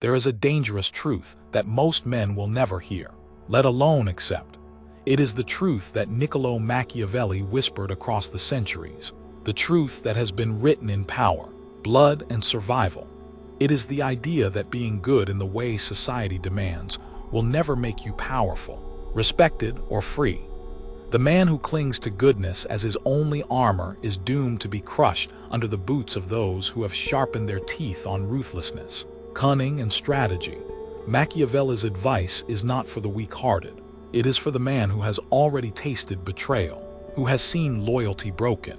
there is a dangerous truth that most men will never hear, let alone accept. It is the truth that Niccolò Machiavelli whispered across the centuries, the truth that has been written in power, blood, and survival. It is the idea that being good in the way society demands will never make you powerful, respected, or free. The man who clings to goodness as his only armor is doomed to be crushed under the boots of those who have sharpened their teeth on ruthlessness, cunning, and strategy. Machiavelli's advice is not for the weak-hearted. It is for the man who has already tasted betrayal, who has seen loyalty broken,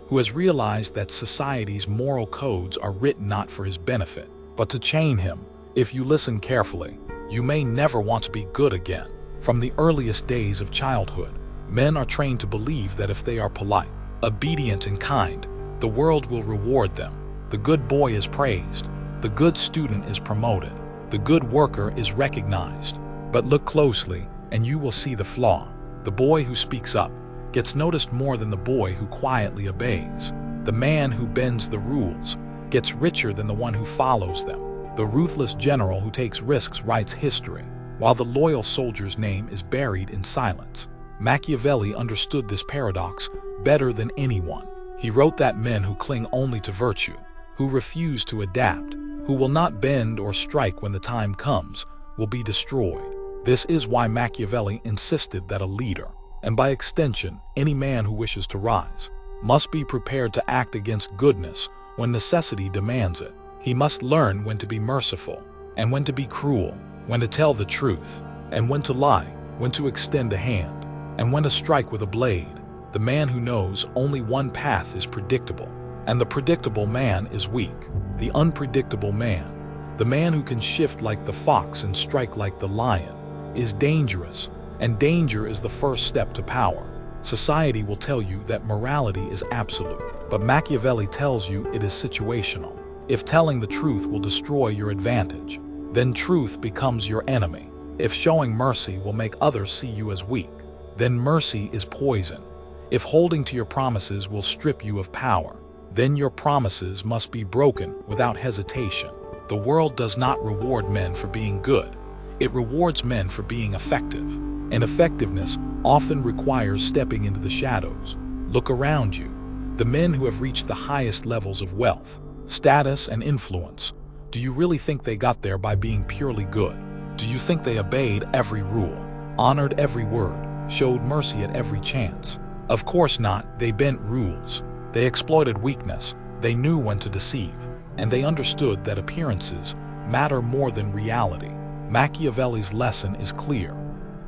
who has realized that society's moral codes are written not for his benefit, but to chain him. If you listen carefully, you may never want to be good again. From the earliest days of childhood, men are trained to believe that if they are polite, obedient, and kind, the world will reward them. The good boy is praised. The good student is promoted. The good worker is recognized. But look closely, and you will see the flaw. The boy who speaks up gets noticed more than the boy who quietly obeys. The man who bends the rules gets richer than the one who follows them. The ruthless general who takes risks writes history, while the loyal soldier's name is buried in silence. Machiavelli understood this paradox better than anyone. He wrote that men who cling only to virtue, who refuse to adapt, who will not bend or strike when the time comes, will be destroyed. This is why Machiavelli insisted that a leader, and by extension any man who wishes to rise, must be prepared to act against goodness when necessity demands it. He must learn when to be merciful, and when to be cruel, when to tell the truth, and when to lie, when to extend a hand, and when to strike with a blade. The man who knows only one path is predictable, and the predictable man is weak. The unpredictable man, the man who can shift like the fox and strike like the lion, is dangerous, and danger is the first step to power. Society will tell you that morality is absolute, but Machiavelli tells you it is situational. If telling the truth will destroy your advantage, then truth becomes your enemy. If showing mercy will make others see you as weak, then mercy is poison. If holding to your promises will strip you of power, then your promises must be broken without hesitation. The world does not reward men for being good. It rewards men for being effective. And effectiveness often requires stepping into the shadows. Look around you. The men who have reached the highest levels of wealth, status, and influence, do you really think they got there by being purely good? Do you think they obeyed every rule, honored every word, showed mercy at every chance? Of course not. They bent rules. They exploited weakness. They knew when to deceive. And they understood that appearances matter more than reality. Machiavelli's lesson is clear.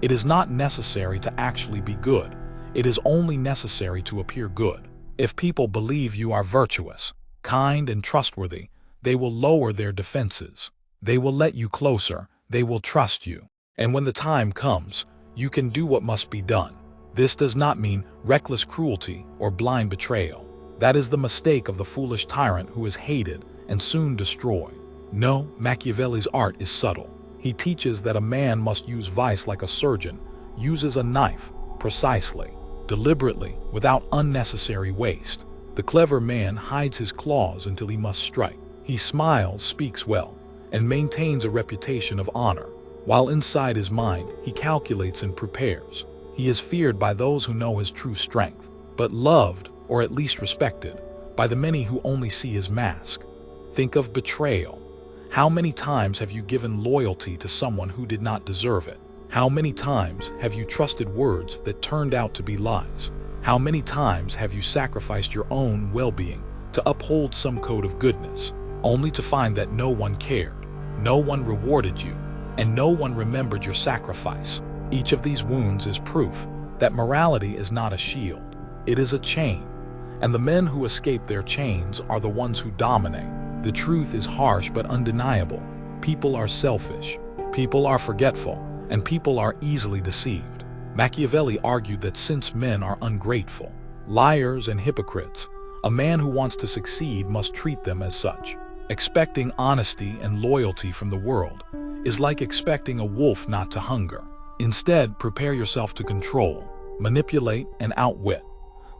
It is not necessary to actually be good. It is only necessary to appear good. If people believe you are virtuous, kind, and trustworthy, they will lower their defenses. They will let you closer. They will trust you. And when the time comes, you can do what must be done. This does not mean reckless cruelty or blind betrayal. That is the mistake of the foolish tyrant who is hated and soon destroyed. No, Machiavelli's art is subtle. He teaches that a man must use vice like a surgeon uses a knife, precisely, deliberately, without unnecessary waste. The clever man hides his claws until he must strike. He smiles, speaks well, and maintains a reputation of honor, while inside his mind he calculates and prepares. He is feared by those who know his true strength, but loved, or at least respected, by the many who only see his mask. Think of betrayal. How many times have you given loyalty to someone who did not deserve it? How many times have you trusted words that turned out to be lies? How many times have you sacrificed your own well-being to uphold some code of goodness, only to find that no one cared, no one rewarded you, and no one remembered your sacrifice? Each of these wounds is proof that morality is not a shield, it is a chain, and the men who escape their chains are the ones who dominate. The truth is harsh but undeniable. People are selfish, people are forgetful, and people are easily deceived. Machiavelli argued that since men are ungrateful, liars, and hypocrites, a man who wants to succeed must treat them as such. Expecting honesty and loyalty from the world is like expecting a wolf not to hunger. Instead, prepare yourself to control, manipulate, and outwit.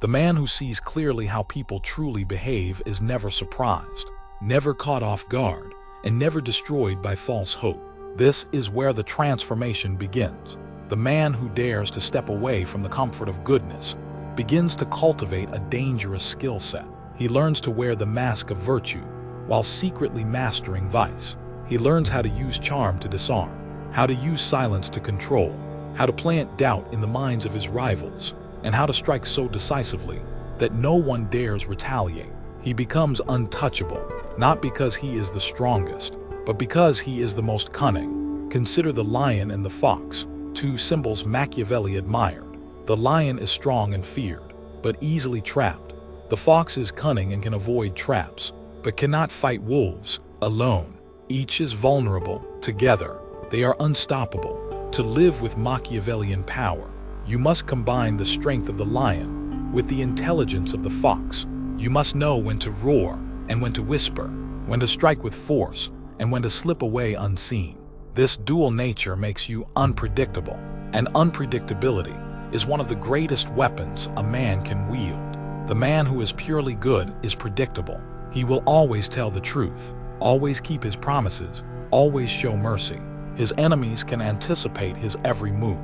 The man who sees clearly how people truly behave is never surprised, never caught off guard, and never destroyed by false hope. This is where the transformation begins. The man who dares to step away from the comfort of goodness begins to cultivate a dangerous skill set. He learns to wear the mask of virtue while secretly mastering vice. He learns how to use charm to disarm, how to use silence to control, how to plant doubt in the minds of his rivals, and how to strike so decisively that no one dares retaliate. He becomes untouchable, not because he is the strongest, but because he is the most cunning. Consider the lion and the fox, two symbols Machiavelli admired. The lion is strong and feared, but easily trapped. The fox is cunning and can avoid traps, but cannot fight wolves alone. Each is vulnerable. Together, they are unstoppable. To live with Machiavellian power, you must combine the strength of the lion with the intelligence of the fox. You must know when to roar and when to whisper, when to strike with force and when to slip away unseen. This dual nature makes you unpredictable, and unpredictability is one of the greatest weapons a man can wield. The man who is purely good is predictable. He will always tell the truth, always keep his promises, always show mercy. His enemies can anticipate his every move.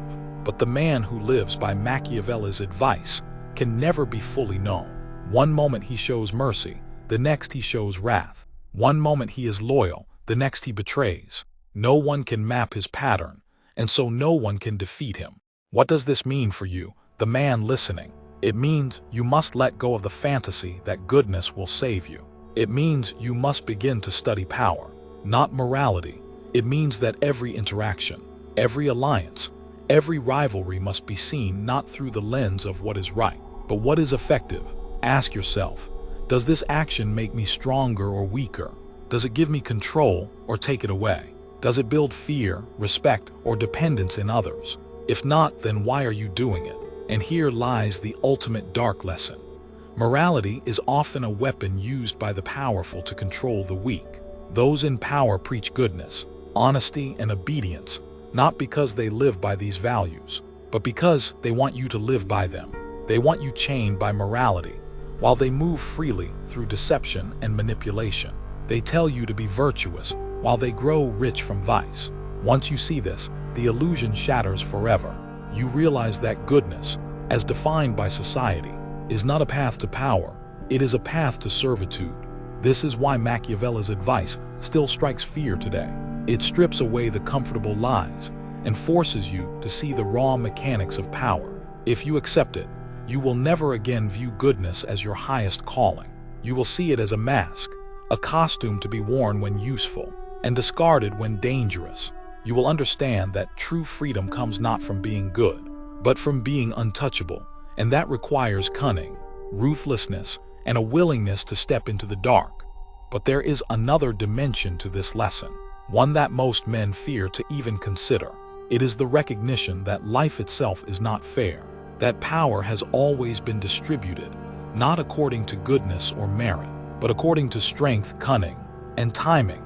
But the man who lives by Machiavelli's advice can never be fully known. One moment he shows mercy, the next he shows wrath. One moment he is loyal, the next he betrays. No one can map his pattern, and so no one can defeat him. What does this mean for you, the man listening? It means you must let go of the fantasy that goodness will save you. It means you must begin to study power, not morality. It means that every interaction, every alliance, every rivalry must be seen not through the lens of what is right, but what is effective. Ask yourself, does this action make me stronger or weaker? Does it give me control or take it away? Does it build fear, respect, or dependence in others? If not, then why are you doing it? And here lies the ultimate dark lesson. Morality is often a weapon used by the powerful to control the weak. Those in power preach goodness, honesty, and obedience, not because they live by these values, but because they want you to live by them. They want you chained by morality, while they move freely through deception and manipulation. They tell you to be virtuous, while they grow rich from vice. Once you see this, the illusion shatters forever. You realize that goodness, as defined by society, is not a path to power, it is a path to servitude. This is why Machiavelli's advice still strikes fear today. It strips away the comfortable lies and forces you to see the raw mechanics of power. If you accept it, you will never again view goodness as your highest calling. You will see it as a mask, a costume to be worn when useful and discarded when dangerous. You will understand that true freedom comes not from being good, but from being untouchable, and that requires cunning, ruthlessness, and a willingness to step into the dark. But there is another dimension to this lesson, one that most men fear to even consider. It is the recognition that life itself is not fair, that power has always been distributed, not according to goodness or merit, but according to strength, cunning, and timing.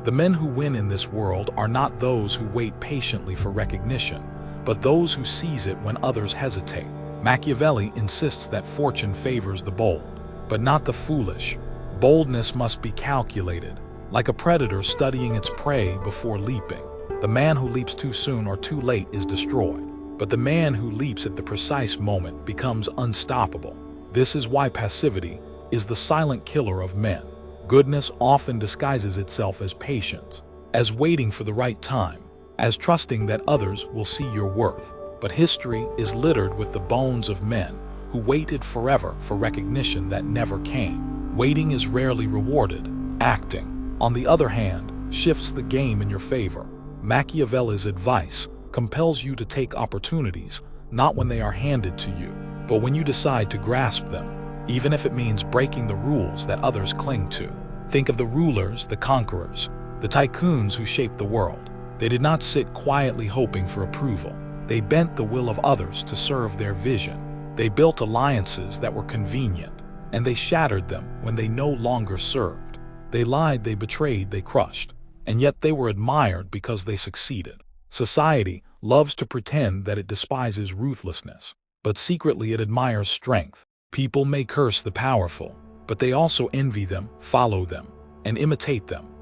The men who win in this world are not those who wait patiently for recognition, but those who seize it when others hesitate. Machiavelli insists that fortune favors the bold, but not the foolish. Boldness must be calculated, like a predator studying its prey before leaping. The man who leaps too soon or too late is destroyed, but the man who leaps at the precise moment becomes unstoppable. This is why passivity is the silent killer of men. Goodness often disguises itself as patience, as waiting for the right time, as trusting that others will see your worth. But history is littered with the bones of men who waited forever for recognition that never came. Waiting is rarely rewarded. Acting, on the other hand, shifts the game in your favor. Machiavelli's advice compels you to take opportunities, not when they are handed to you, but when you decide to grasp them, even if it means breaking the rules that others cling to. Think of the rulers, the conquerors, the tycoons who shaped the world. They did not sit quietly hoping for approval. They bent the will of others to serve their vision. They built alliances that were convenient, and they shattered them when they no longer served. They lied, they betrayed, they crushed, and yet they were admired because they succeeded. Society loves to pretend that it despises ruthlessness, but secretly it admires strength. People may curse the powerful, but they also envy them, follow them, and imitate them.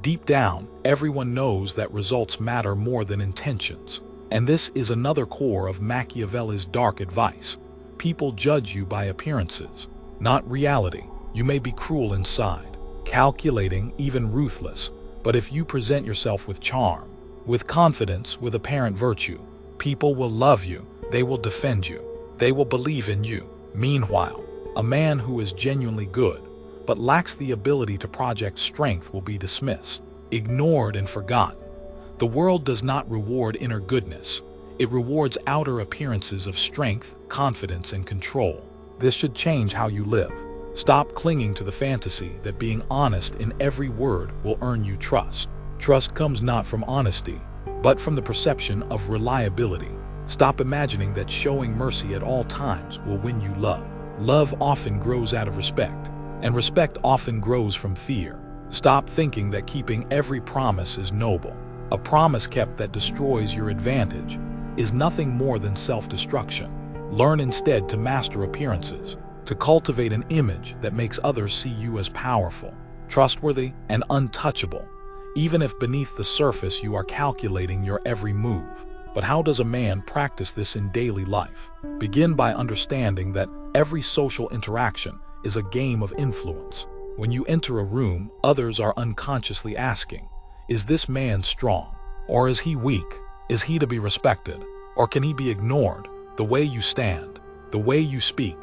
Deep down, everyone knows that results matter more than intentions. And this is another core of Machiavelli's dark advice. People judge you by appearances, not reality. You may be cruel inside, calculating, even ruthless, but if you present yourself with charm, with confidence, with apparent virtue, people will love you, they will defend you, they will believe in you. Meanwhile, a man who is genuinely good, but lacks the ability to project strength will be dismissed, ignored, and forgotten. The world does not reward inner goodness. It rewards outer appearances of strength, confidence, and control. This should change how you live. Stop clinging to the fantasy that being honest in every word will earn you trust. Trust comes not from honesty, but from the perception of reliability. Stop imagining that showing mercy at all times will win you love. Love often grows out of respect, and respect often grows from fear. Stop thinking that keeping every promise is noble. A promise kept that destroys your advantage is nothing more than self-destruction. Learn instead to master appearances, to cultivate an image that makes others see you as powerful, trustworthy, and untouchable, even if beneath the surface you are calculating your every move. But how does a man practice this in daily life? Begin by understanding that every social interaction is a game of influence. When you enter a room, others are unconsciously asking, is this man strong? Or is he weak? Is he to be respected? Or can he be ignored? The way you stand, the way you speak,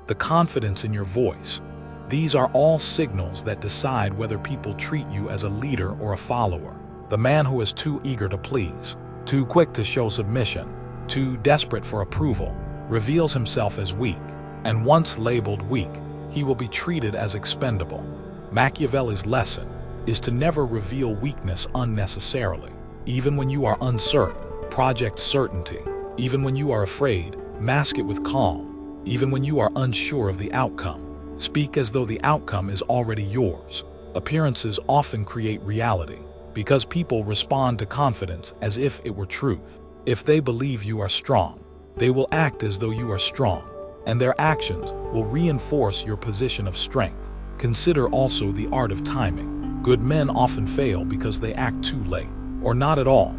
the confidence in your voice, these are all signals that decide whether people treat you as a leader or a follower. The man who is too eager to please, too quick to show submission, too desperate for approval, reveals himself as weak, and once labeled weak, he will be treated as expendable. Machiavelli's lesson is to never reveal weakness unnecessarily. Even when you are uncertain, project certainty. Even when you are afraid, mask it with calm. Even when you are unsure of the outcome, speak as though the outcome is already yours. Appearances often create reality, because people respond to confidence as if it were truth. If they believe you are strong, they will act as though you are strong, and their actions will reinforce your position of strength. Consider also the art of timing. Good men often fail because they act too late, or not at all.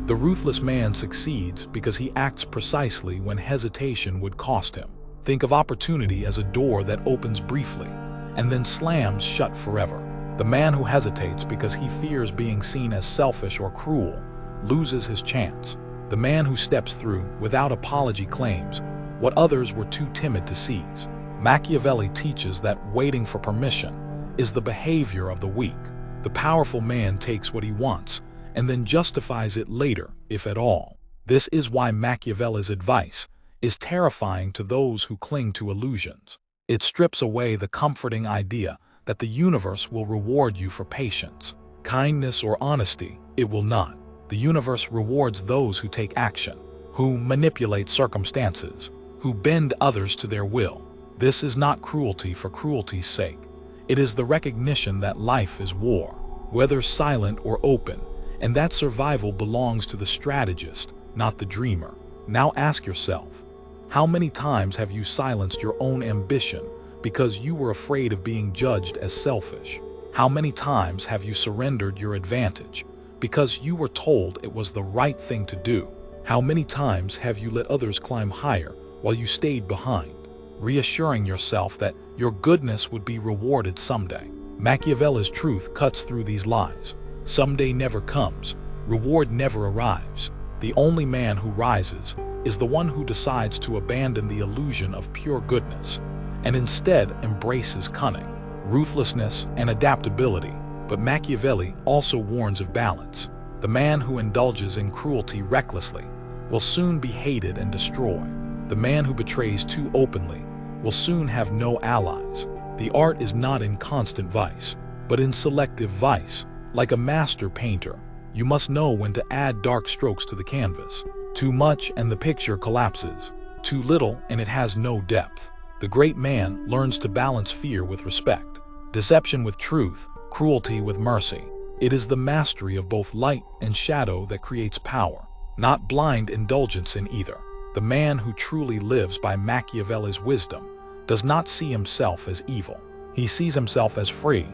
The ruthless man succeeds because he acts precisely when hesitation would cost him. Think of opportunity as a door that opens briefly, and then slams shut forever. The man who hesitates because he fears being seen as selfish or cruel loses his chance. The man who steps through without apology claims what others were too timid to seize. Machiavelli teaches that waiting for permission is the behavior of the weak. The powerful man takes what he wants and then justifies it later, if at all. This is why Machiavelli's advice is terrifying to those who cling to illusions. It strips away the comforting idea that the universe will reward you for patience, kindness, or honesty. It will not. The universe rewards those who take action, who manipulate circumstances, who bend others to their will. This is not cruelty for cruelty's sake. It is the recognition that life is war, whether silent or open, and that survival belongs to the strategist, not the dreamer. Now ask yourself, how many times have you silenced your own ambition because you were afraid of being judged as selfish? How many times have you surrendered your advantage because you were told it was the right thing to do? How many times have you let others climb higher while you stayed behind, reassuring yourself that your goodness would be rewarded someday? Machiavelli's truth cuts through these lies. Someday never comes. Reward never arrives. The only man who rises is the one who decides to abandon the illusion of pure goodness and instead embraces cunning, ruthlessness, and adaptability. But Machiavelli also warns of balance. The man who indulges in cruelty recklessly will soon be hated and destroyed. The man who betrays too openly will soon have no allies. The art is not in constant vice, but in selective vice. Like a master painter, you must know when to add dark strokes to the canvas. Too much and the picture collapses. Too little and it has no depth. The great man learns to balance fear with respect, deception with truth, cruelty with mercy. It is the mastery of both light and shadow that creates power, not blind indulgence in either. The man who truly lives by Machiavelli's wisdom does not see himself as evil. He sees himself as free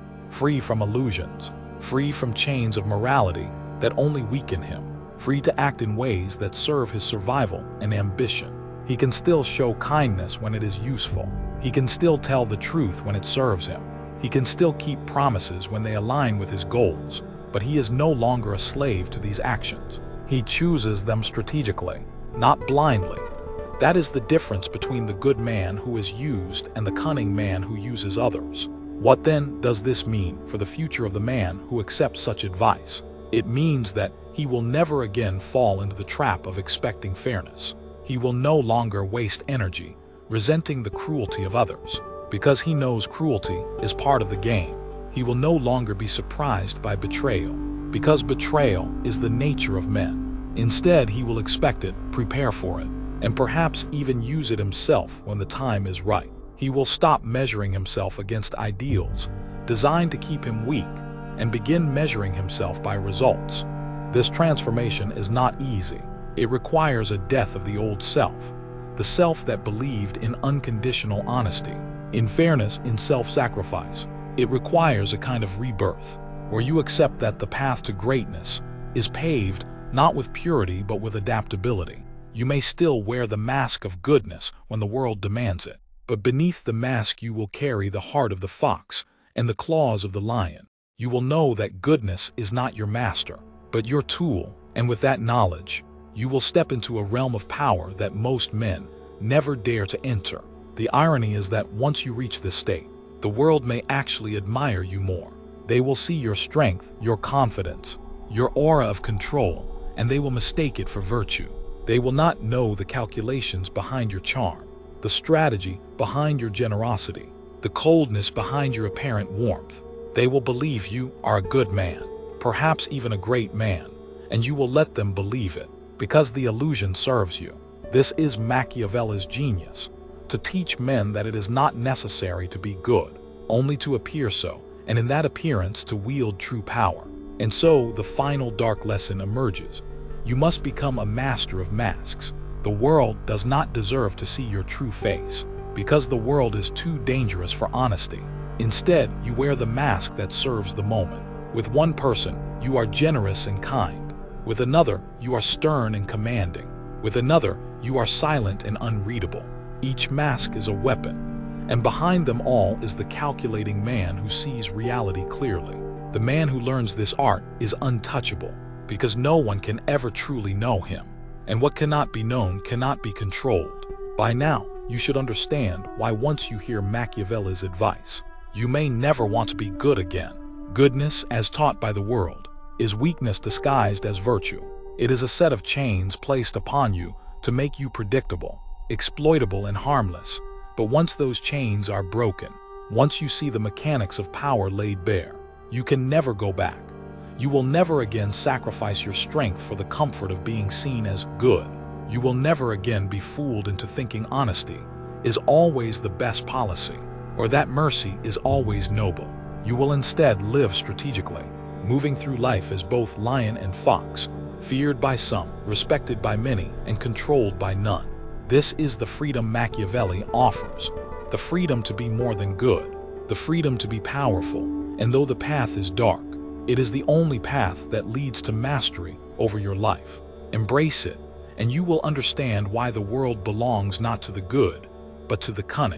from illusions, free from chains of morality that only weaken him, free to act in ways that serve his survival and ambition. He can still show kindness when it is useful. He can still tell the truth when it serves him. He can still keep promises when they align with his goals, but he is no longer a slave to these actions. He chooses them strategically, not blindly. That is the difference between the good man who is used and the cunning man who uses others. What then does this mean for the future of the man who accepts such advice? It means that he will never again fall into the trap of expecting fairness. He will no longer waste energy resenting the cruelty of others, because he knows cruelty is part of the game. He will no longer be surprised by betrayal, because betrayal is the nature of men. Instead, he will expect it, prepare for it, and perhaps even use it himself when the time is right. He will stop measuring himself against ideals designed to keep him weak and begin measuring himself by results. This transformation is not easy. It requires a death of the old self, the self that believed in unconditional honesty, in fairness, in self-sacrifice. It requires a kind of rebirth, where you accept that the path to greatness is paved not with purity but with adaptability. You may still wear the mask of goodness when the world demands it, but beneath the mask you will carry the heart of the fox and the claws of the lion. You will know that goodness is not your master, but your tool, and with that knowledge, you will step into a realm of power that most men never dare to enter. The irony is that once you reach this state, the world may actually admire you more. They will see your strength, your confidence, your aura of control, and they will mistake it for virtue. They will not know the calculations behind your charm, the strategy behind your generosity, the coldness behind your apparent warmth. They will believe you are a good man, perhaps even a great man, and you will let them believe it, because the illusion serves you. This is Machiavelli's genius, to teach men that it is not necessary to be good, only to appear so, and in that appearance to wield true power. And so the final dark lesson emerges. You must become a master of masks. The world does not deserve to see your true face, because the world is too dangerous for honesty. Instead, you wear the mask that serves the moment. With one person, you are generous and kind. With another, you are stern and commanding. With another, you are silent and unreadable. Each mask is a weapon, and behind them all is the calculating man who sees reality clearly. The man who learns this art is untouchable, because no one can ever truly know him, and what cannot be known cannot be controlled. By now, you should understand why once you hear Machiavelli's advice, you may never want to be good again. Goodness, as taught by the world, is weakness disguised as virtue. It is a set of chains placed upon you to make you predictable, exploitable, and harmless. But once those chains are broken, once you see the mechanics of power laid bare, you can never go back. You will never again sacrifice your strength for the comfort of being seen as good. You will never again be fooled into thinking honesty is always the best policy, or that mercy is always noble. You will instead live strategically, moving through life as both lion and fox, feared by some, respected by many, and controlled by none. This is the freedom Machiavelli offers, the freedom to be more than good, the freedom to be powerful, and though the path is dark, it is the only path that leads to mastery over your life. Embrace it, and you will understand why the world belongs not to the good, but to the cunning.